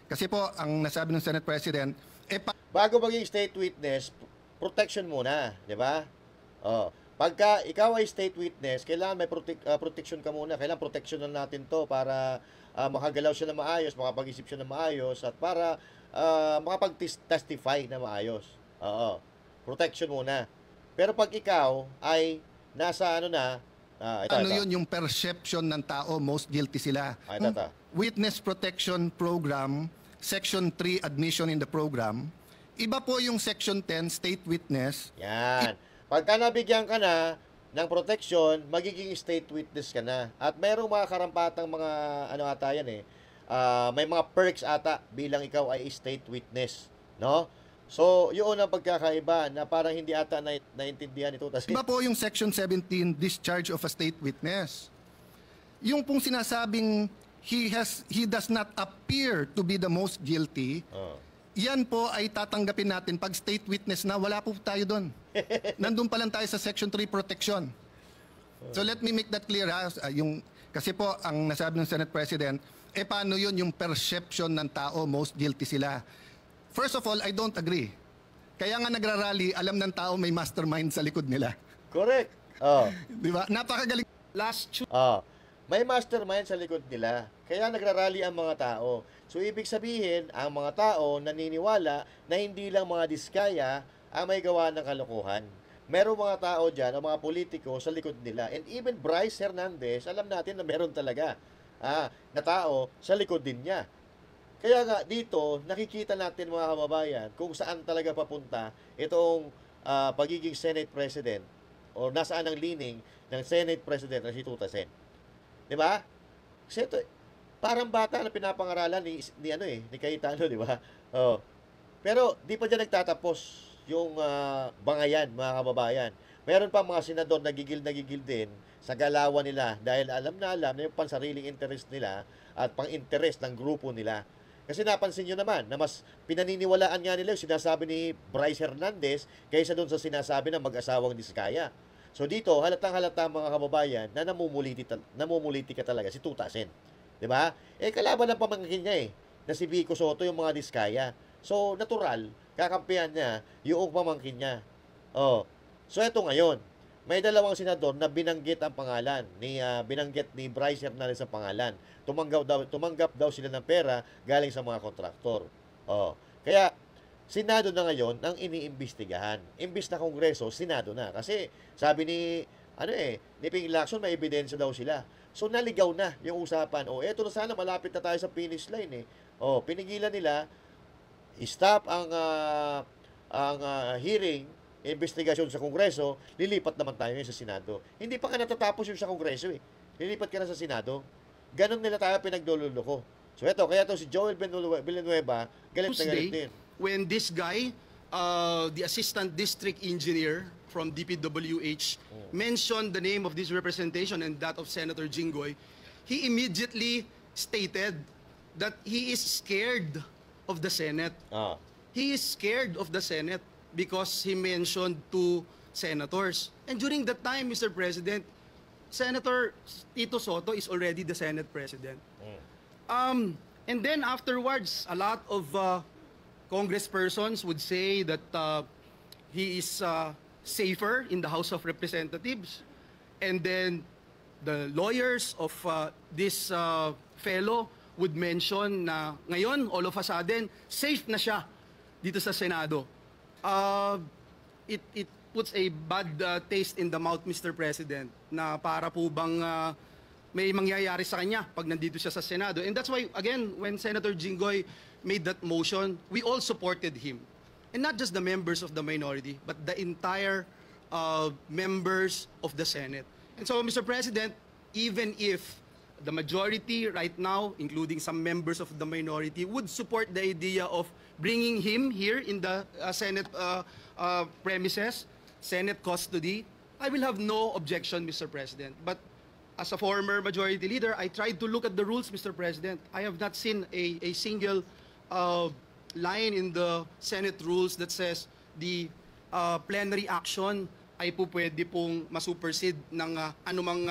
S5: Kasi po, ang nasabi ng Senate President,
S1: Bago maging state witness, protection muna, di ba? Oh. Pagka ikaw ay state witness, kailangan may protection ka muna. Kailangan protection na natin to para makagalaw siya na maayos, makapag-isip siya na maayos, at para makapag-testify na maayos. Oo. Protection muna. Pero pag ikaw ay nasa ito.
S5: yun yung perception ng tao, most guilty sila.
S1: Ito.
S5: Witness Protection Program, Section 3, Admission in the Program. Iba po yung Section 10, State Witness.
S1: Yan. Pagka nabigyan ka na ng protection, magiging state witness ka na. At mayroong mga karampatang mga ata yan eh. May mga perks ata bilang ikaw ay state witness, no? So, yun ang pagkakaiba na parang hindi ata naintindihan ito.
S5: Iba po yung Section 17, Discharge of a State Witness. Yung pong sinasabing he does not appear to be the most guilty, yan po ay tatanggapin natin pag state witness na wala po tayo doon. Nandun pa lang tayo sa Section 3 protection. So let me make that clear ha. Kasi po, ang nasabi ng Senate President, paano yun yung perception ng tao, most guilty sila. First of all, I don't agree. Kaya nga nagrarally, alam ng tao may mastermind sa likod nila.
S1: Correct.
S5: Di ba? Napakagaling.
S1: May mastermind sa likod nila. Kaya nagrarally ang mga tao. So, ibig sabihin, ang mga tao naniniwala na hindi lang mga diskaya ang may gawa ng kalokohan. Merong mga tao dyan, o mga politiko sa likod nila. And even Bryce Hernandez, alam natin na meron talaga na tao sa likod din niya. Kaya nga, dito, nakikita natin mga kababayan kung saan talaga papunta itong pagiging Senate President o nasaan ang leaning ng Senate President na si Tuta Sen. Di ba? Kasi ito, parang bata na pinapangaralan ni Cayetano, di ba? Pero di pa dyan nagtatapos yung bangayan, mga kababayan. Meron pa mga senador nagigil din sa galawan nila dahil alam na yung pansariling interest nila at pang-interest ng grupo nila. Kasi napansin nyo naman na mas pinaniniwalaan nga nila yung sinasabi ni Bryce Hernandez kaysa doon sa sinasabi ng mag-asawang Diskaya. So dito, halatang-halata mga kababayan na namumuliti ka talaga si Tuta Sen. Diba? Kalaban ng pamangkin niya na si Vico Soto yung mga Diskaya. So, natural, kakampihan niya yung pamangkin niya. So, eto ngayon, may dalawang senador na binanggit ang pangalan binanggit ni Bryce Hernandez ang pangalan. Tumanggap daw sila ng pera galing sa mga kontraktor. Kaya Senado na ngayon ang iniimbestigahan. Imbis na Kongreso, Senado na. Kasi sabi ni Ping Lacson, may ebidensya daw sila. So naligaw na yung usapan. Eto na sana, malapit na tayo sa finish line pinigilan nila, stop ang hearing, investigasyon sa Kongreso, lilipat naman tayo sa Senado. Hindi pa ka natatapos yung sa Kongreso Lilipat ka na sa Senado. Ganon nila tayo pinagdululoko. So eto, kaya to si Joel Villanueva, galit na galit din.
S6: When this guy, the assistant district engineer from DPWH, mentioned the name of this representation and that of Senator Jinggoy, he immediately stated that he is scared of the Senate. he is scared of the Senate because he mentioned two senators. And during that time, Mr. President, Senator Tito Soto is already the Senate President. And then afterwards, a lot of congresspersons would say that he is safer in the House of Representatives. And then the lawyers of this fellow would mention na ngayon, all of a sudden, safe na siya dito sa Senado. It puts a bad taste in the mouth, Mr. President, na para po bang may mangyayari sa kanya pag nandito siya sa Senado. And that's why, again, when Senator Jinggoy made that motion, we all supported him. And not just the members of the minority, but the entire members of the Senate. And so, Mr. President, even if the majority right now, including some members of the minority, would support the idea of bringing him here in the Senate premises, Senate custody, I will have no objection, Mr. President. But as a former majority leader, I tried to look at the rules, Mr. President. I have not seen a single line in the Senate rules that says the plenary action ay po pwede pong masupersede ng anumang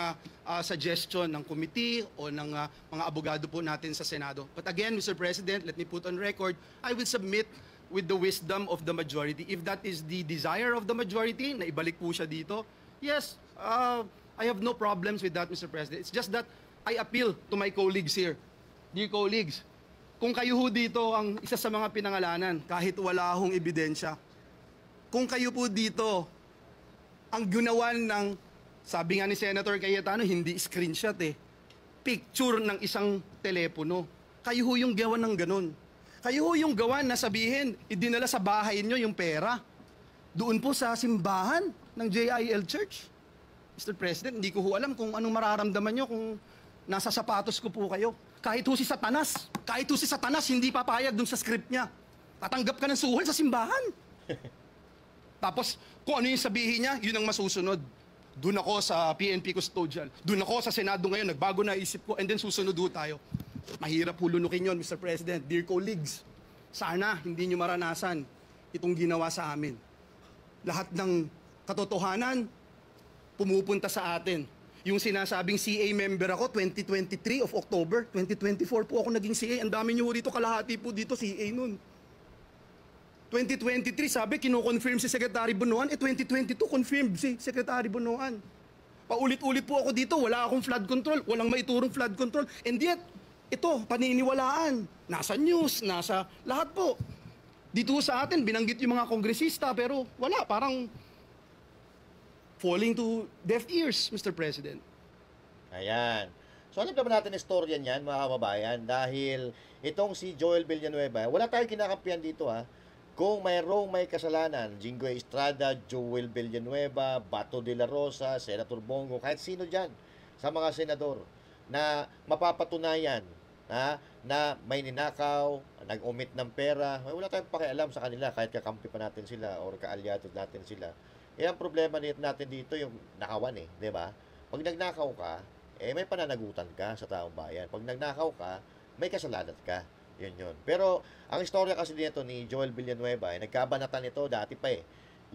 S6: suggestion ng committee o ng mga abogado po natin sa Senado. But again, Mr. President, let me put on record, I will submit with the wisdom of the majority. If that is the desire of the majority, na ibalik po siya dito, yes, I have no problems with that, Mr. President. It's just that I appeal to my colleagues here. Dear colleagues, kung kayo ho dito ang isa sa mga pinangalanan, kahit wala hong ebidensya, kung kayo po dito ang ginawan ng, sabi nga ni Senator Cayetano, hindi screenshot picture ng isang telepono. Kayo ho yung gawan ng ganun. Kayo ho yung gawan na sabihin, idinala sa bahay nyo yung pera. Doon po sa simbahan ng JIL Church. Mr. President, hindi ko ho alam kung anong mararamdaman nyo kung nasa sapatos ko po kayo. Kahit ho si Satanas, hindi papayag dun sa script niya. Tatanggap ka ng suhol sa simbahan. Tapos, kung ano yung sabihin niya, yun ang masusunod. Doon ako sa PNP custodial. Doon ako sa Senado ngayon, nagbago na isip ko, and then susunod ho tayo. Mahirap po lunukin yun, Mr. President. Dear colleagues, sana hindi nyo maranasan itong ginawa sa amin. Lahat ng katotohanan, pumupunta sa atin. Yung sinasabing CA member ako, 2023 of October, 2024 po ako naging CA. Ang dami nyo rito, kalahati po dito CA nun. 2023, sabi, kino-confirm si Secretary Bunuan. 2022, confirmed si Secretary Bunuan. Paulit-ulit po ako dito, wala akong flood control, walang maiturong flood control. And yet, ito, paniniwalaan. Nasa news, nasa lahat po. Dito sa atin, binanggit yung mga kongresista, pero wala, parang falling to deaf ears, Mr. President.
S1: Ayan. So alam naman natin istorya niyan, mga kababayan, dahil itong si Joel Villanueva, wala tayong kinakampihan dito Kung mayroong may kasalanan, Jinggoy Estrada, Joel Villanueva, Bato de la Rosa, Senator Bongo, kahit sino dyan sa mga senador na mapapatunayan na may ninakaw, nag-omit ng pera, wala tayong pakialam sa kanila kahit kakampi pa natin sila or kaalyado natin sila. Ang problema natin dito yung nakawan di ba? Pag nagnakaw ka, may pananagutan ka sa taong bayan. Pag nagnakaw ka, may kasalanan ka. Yun. Pero, ang istorya kasi dito ni Joel Villanueva, nagkabanatan ito dati pa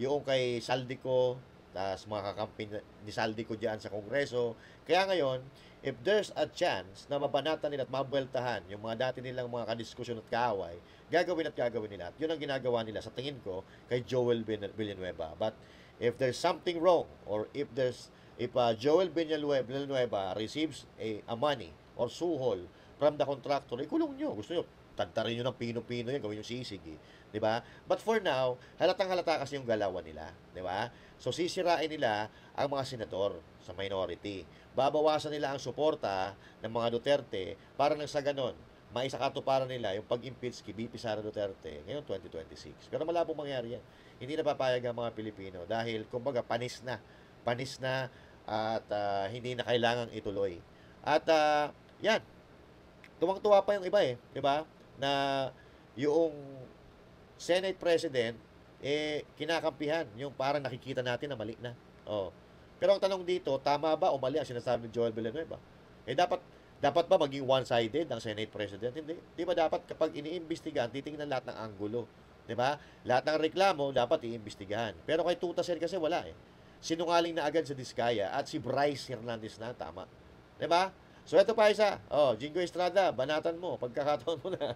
S1: Yung kay Saldico, tas mga kakampi ni Saldico dyan sa Kongreso. Kaya ngayon, if there's a chance na mabanatan nila at mabueltahan yung mga dati nilang mga kadiskusyon at kaaway, gagawin nila. At yun ang ginagawa nila sa tingin ko kay Joel Villanueva. But, if there's something wrong, or if Joel Villanueva receives a money or suhol from the contractor, ikulong nyo. Gusto nyo, tantarin nyo ng pino-pino yan, gawin nyo sisig di ba? But for now, halatang-halata kasi yung galawan nila, di ba? So, sisirain nila ang mga senador sa minority. Babawasan nila ang suporta ng mga Duterte para nang sa ganon, maisakatuparan nila yung pag-impeach kay BP Sara Duterte ngayong 2026. Pero malabong mangyari yan. Hindi na papayag ang mga Pilipino dahil, kumbaga, panis na at hindi na kailangang ituloy. At, yan, tuwang-tuwa pa yung iba di ba? Na yung Senate President, kinakampihan yung parang nakikita natin na mali na. Pero ang tanong dito, tama ba o mali ang sinasabi ni Joel Villanueva? Dapat ba maging one-sided ang Senate President? Hindi. Di ba dapat kapag iniimbestigahan, titingnan lahat ng anggulo 'Di ba? Lahat ng reklamo dapat iimbestigahan. Pero kay Tuta Sen kasi wala eh. Sinungaling na agad sa Diskaya at si Bryce Hernandez na tama. 'Di ba? So ito pa isa. Oh, Jingo Estrada, banatan mo pagkakataon mo na.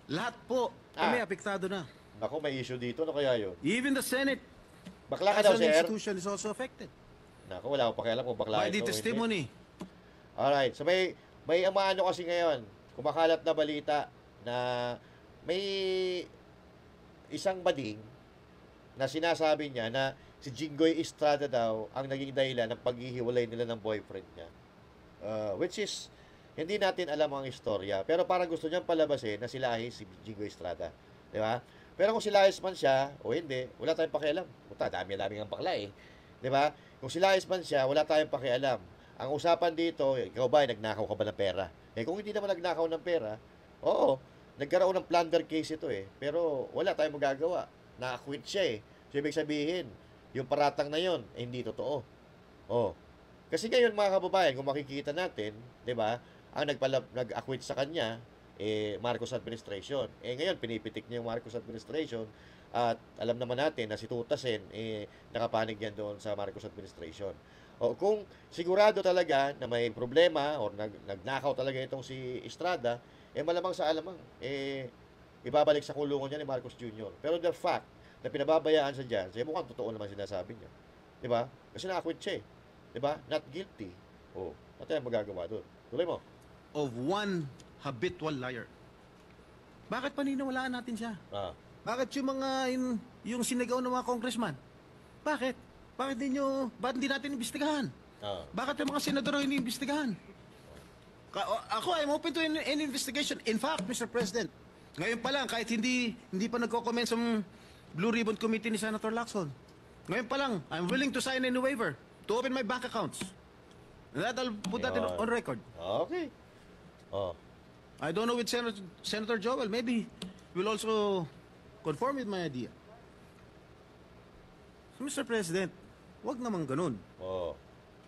S7: Lahat po, kami apektado na.
S1: Naku, may issue dito. Ano kaya yun?
S7: Even the Senate,
S1: Bakla ka
S7: as
S1: daw,
S7: an
S1: sir?
S7: institution, is also affected.
S1: Naku, wala akong pakialam kung bakla
S7: By the
S1: ito o hindi.
S7: testimony.
S1: Alright. So may amaano kasi ngayon. Kumakalat na balita na may isang bading na sinasabi niya na si Jinggoy Estrada daw ang naging dahilan ng paghihiwalay nila ng boyfriend niya. Which is, hindi natin alam ang istorya. Pero parang gusto niyang palabasin na sila ay si Jinggoy Estrada. Di ba? Pero kung sila man siya o hindi, wala tayong pakialam. Puta, dami-dami ang bakla eh. Di ba? Kung sila man siya, wala tayong pakialam. Ang usapan dito, ikaw ba, nagnakaw ka ba ng pera? Eh kung hindi naman nagnakaw ng pera, oo, nagkaroon ng plunder case ito eh. Pero wala tayong magagawa. Na-acquit siya eh. So ibig sabihin, yung paratang na yon eh, hindi totoo. Oh. Kasi ngayon mga kababayan, kung makikita natin, 'di ba? Ang nag-acquit sa kanya Marcos administration. Ngayon pinipitik niya yung Marcos administration at alam naman natin na si Tuta Sen nakapanig yan doon sa Marcos administration. O kung sigurado talaga na may problema or nagnakaw talaga itong si Estrada, malamang sa alamang ibabalik sa kulungan niya ni Marcos Jr. Pero the fact na pinababayaan sa dyan, mukhang totoo naman sinasabi niya. 'Di ba? Kasi na-acquit siya eh. 'Di ba? Not guilty. Oh, ano tayong magagawa doon? Tuloy mo.
S7: Of one habitual liar. Bakit paniniwalaan natin siya? Bakit yung mga yung sinigaw ng mga congressman? Bakit? Bakit hindi natin imbestigahan? Bakit yung mga senador ang iniimbestigahan? Ako, I'm open to any investigation. In fact, Mr. President, ngayon pa lang, kahit hindi pa nagko-comment sa Blue Ribbon Committee ni Senator Lacson, ngayon pa lang, I'm willing to sign any waiver to open my bank accounts. And I'll put that on record.
S1: Okay.
S7: I don't know with Senator Joel. Maybe will also conform with my idea. So, Mr. President, wag naman ganun.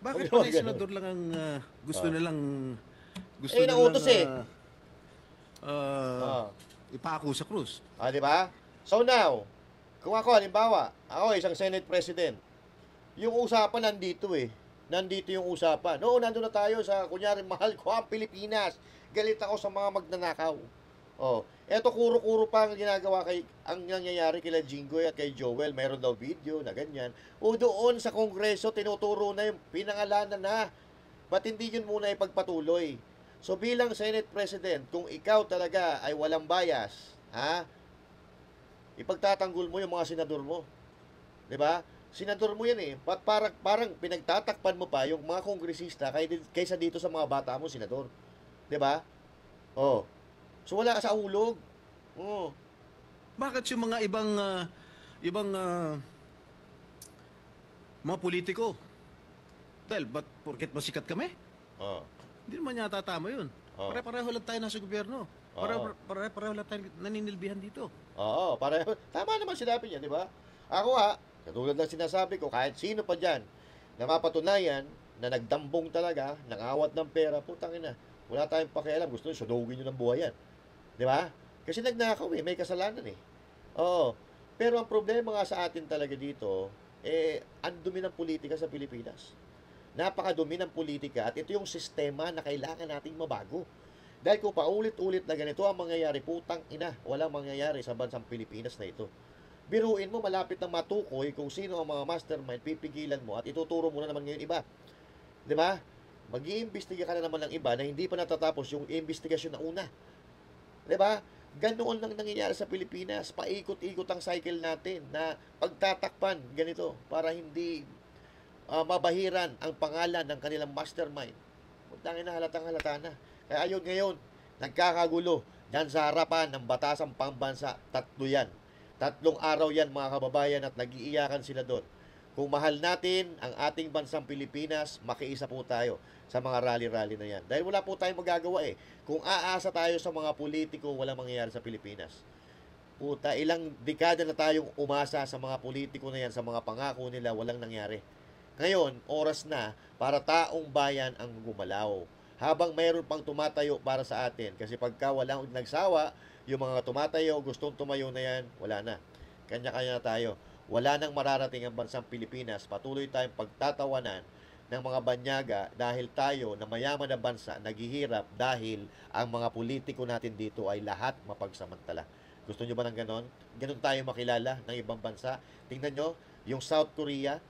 S7: Bakit
S1: Wag
S7: pa
S1: naman
S7: senador lang ang gusto nilang
S1: nautos
S7: ipako sa krus?
S1: Di ba? So now, kung ako, halimbawa, ako isang Senate President, yung usapan nandito eh. Nandito yung usapan. Noon, nandun na tayo sa, kunyari, mahal ko ang Pilipinas. Galit ako sa mga magnanakaw. Eto kuro-kuro pa ang ginagawa ang nangyayari kila Jinggoy at kay Joel. Mayroon daw video na ganyan. Doon sa Kongreso, tinuturo na yung pinangalanan na. Ba't hindi yun muna ipagpatuloy? So bilang Senate President, kung ikaw talaga ay walang bias, ipagtatanggol mo yung mga senador mo. 'Di ba? Senador mo yan eh. Parang pinagtatakpan mo pa yung mga kongresista kaysa dito sa mga bata mo, senador. 'Di ba? So wala ka sa ulog.
S7: Bakit yung mga ibang mga politiko? Well, but porket masikat kami? Hindi naman yata tama yun. Pare-pareho lang tayo nasa gobyerno. Pare-pareho lang tayo naninilbihan dito.
S1: Pareho. Tama naman sinabi niya, di ba? Ako katulad ng sinasabi ko, kahit sino pa dyan na mapatunayan na nagdambong talaga, nangawat ng pera, putang ina, wala tayong pakialam. Gusto nyo, sunugin nyo ng buhay yan. Di ba? Kasi nagnakaw may kasalanan eh. Pero ang problema nga sa atin talaga dito, ang dumi ng politika sa Pilipinas. Napakadumi ng politika at ito yung sistema na kailangan nating mabago. Dahil kung paulit-ulit na ganito ang mangyayari, putang ina, walang mangyayari sa bansang Pilipinas na ito. Biruin mo, malapit na matukoy kung sino ang mga mastermind, pipigilan mo at ituturo mo na naman ngayon iba. Di ba? Mag-iimbestiga ka na naman ng iba na hindi pa natatapos yung investigasyon na una. Di ba? Ganoon lang nangyayari sa Pilipinas. Paikot-ikot ang cycle natin na pagtatakpan ganito para hindi mabahiran ang pangalan ng kanilang mastermind. Putangin na, halatang halata na. Kaya ayun ngayon, nagkakagulo dyan sa harapan ng batasang pambansa. 3 yan. 3 araw yan mga kababayan at nag-iiyakan sila doon. Kung mahal natin ang ating bansang Pilipinas, makiisa po tayo sa mga rally-rally na yan. Dahil wala po tayong magagawa eh. Kung aasa tayo sa mga politiko, walang mangyayari sa Pilipinas. Puta, ilang dekada na tayong umasa sa mga politiko na yan, sa mga pangako nila, walang nangyari. Ngayon, oras na para taong bayan ang gumalaw. Habang mayroon pang tumatayo para sa atin. Kasi pagka walang nagsawa, yung mga tumatayo, gustong tumayo na yan, wala na. Kanya-kanya na tayo. Wala nang mararating ang bansang Pilipinas. Patuloy tayong pagtatawanan ng mga banyaga dahil tayo na mayaman na bansa naghihirap dahil ang mga politiko natin dito ay lahat mapagsamantala. Gusto nyo ba ng ganon? Ganon tayo makilala ng ibang bansa. Tingnan nyo, yung South Korea,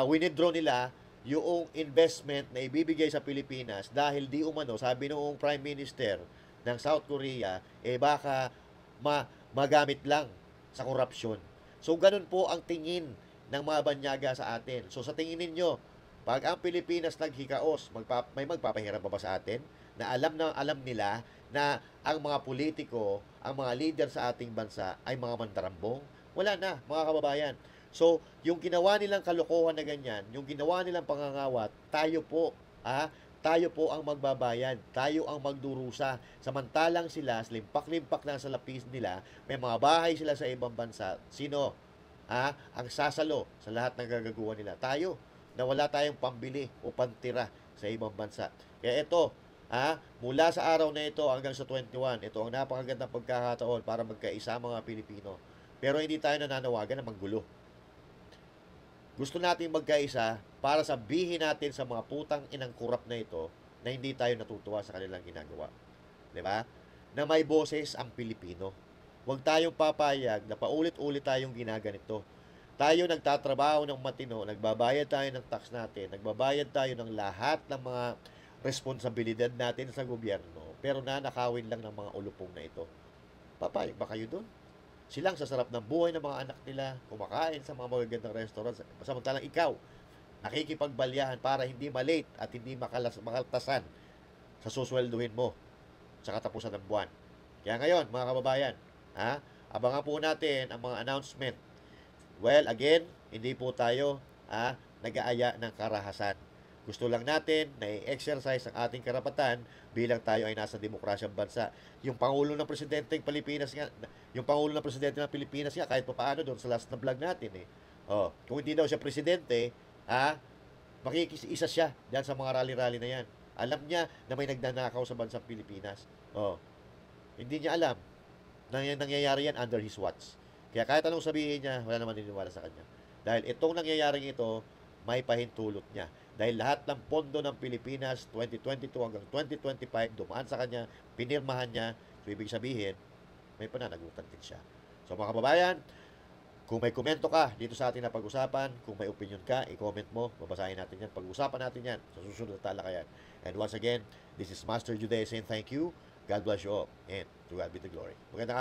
S1: winidraw nila yung investment na ibibigay sa Pilipinas dahil di umano, sabi noong Prime Minister ng South Korea, baka magamit lang sa korupsyon. So, ganun po ang tingin ng mga banyaga sa atin. So, sa tingin ninyo, pag ang Pilipinas naghikaos, may magpapahiram pa ba sa atin? Na alam nila na ang mga politiko, ang mga leader sa ating bansa ay mga mandarambong? Wala na, mga kababayan. So, yung ginawa nilang kalokohan na ganyan, yung ginawa nilang pangangawat, tayo po ang magbabayad. Tayo ang magdurusa. Samantalang sila, limpak-limpak lang sa lapis nila, may mga bahay sila sa ibang bansa. Sino? Ang sasalo sa lahat ng gagaguhan nila. Tayo, na wala tayong pambili o pantira sa ibang bansa. Kaya ito, mula sa araw na ito hanggang sa 21, ito ang napakagandang pagkakataon para magkaisa mga Pilipino. Pero hindi tayo nananawagan na manggulo. Gusto natin magkaisa para sabihin natin sa mga putang inang kurap na ito na hindi tayo natutuwa sa kanilang ginagawa. Diba? Na may boses ang Pilipino. Huwag tayong papayag na paulit-ulit tayong ginaganito. Tayo nagtatrabaho ng matino, nagbabayad tayo ng tax natin, nagbabayad tayo ng lahat ng mga responsibilidad natin sa gobyerno, pero nanakawin lang ng mga ulupong na ito. Papayag ba kayo doon? Silang sasarap ng buhay ng mga anak nila, kumakain sa mga magagandang restaurants, samantalang ikaw, nakikipagbalyahan para hindi malate at hindi makaltasan sa suswelduhin mo sa katapusan ng buwan. Kaya ngayon, mga kababayan, abangan po natin ang mga announcement. Well, again, hindi po tayo nag-aaya ng karahasan. Gusto lang natin na i-exercise ang ating karapatan bilang tayo ay nasa demokrasyang bansa. Yung Pangulo ng Presidente ng Pilipinas nga, kahit pa paano doon sa last na vlog natin kung hindi daw siya presidente, makikisa siya diyan sa mga rally-rally na yan. Alam niya na may nagnanakaw sa bansang Pilipinas. Hindi niya alam na nangyayari yan under his watch. Kaya kahit anong sabihin niya, wala naman niniwala sa kanya. Dahil itong nangyayaring ito, may pahintulot niya. Dahil lahat ng pondo ng Pilipinas 2022 hanggang 2025 dumaan sa kanya, pinirmahan niya, so ibig sabihin, may pananagutan din siya. So mga kababayan, kung may komento ka dito sa ating na pag-usapan, kung may opinion ka, i-comment mo, babasahin natin yan, pag-usapan natin yan sa susunod na talakayan. And once again, this is Master Jude saying thank you, God bless you all, and to God be the glory. Magandang